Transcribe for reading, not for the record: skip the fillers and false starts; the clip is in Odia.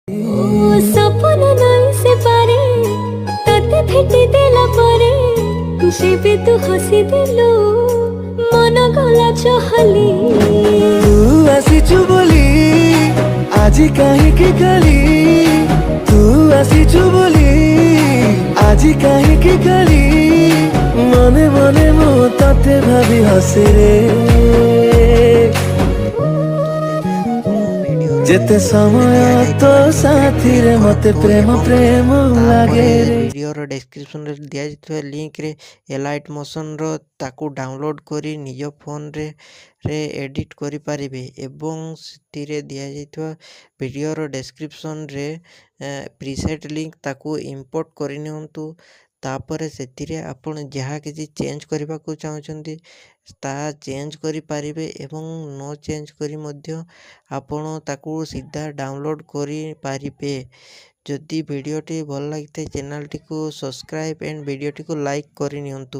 सपन नहीं से पारे तते भेटी देला परे जेबे तू हसी दिलु मन गला चहली तू आसीचु बोली আজি কাহিকি কালি तू आसीचु बोली আজি কাহিকি কালি মনে মনে মো তাতে ভাবি হসে রে যেতে সময় তো সাথী রে মতে প্রেম প্রেম লাগে রে। ভিডিওর ডেসক্রিপশন রে দিয়া যাইଥିବା লিঙ্ক ରେ ଏଲାଇଟ୍ ମୋସନ୍ ର ତାକୁ ଡାଉନଲୋଡ୍ କରି ନିଜ ଫୋନରେ ଏଡିଟ୍ କରିପାରିବେ ଏବଂ ସେଥିରେ ଦିଆଯାଇଥିବା ଭିଡ଼ିଓର ଡେସକ୍ରିପସନରେ ପ୍ରିସେଟ୍ ଲିଙ୍କ୍ ତାକୁ ଇମ୍ପୋର୍ଟ କରିନିଅନ୍ତୁ। ତାପରେ ସେଥିରେ ଆପଣ ଯାହା କିଛି ଚେଞ୍ଜ କରିବାକୁ ଚାହୁଁଛନ୍ତି ତାହା ଚେଞ୍ଜ କରିପାରିବେ ଏବଂ ନ ଚେଞ୍ଜ କରି ମଧ୍ୟ ଆପଣ ତାକୁ ସିଧା ଡାଉନଲୋଡ୍ କରିପାରିବେ। ଯଦି ଭିଡ଼ିଓଟି ଭଲ ଲାଗିଥାଏ ଚ୍ୟାନେଲଟିକୁ ସବସ୍କ୍ରାଇବ୍ ଏଣ୍ଡ ଭିଡ଼ିଓଟିକୁ ଲାଇକ୍ କରିନିଅନ୍ତୁ।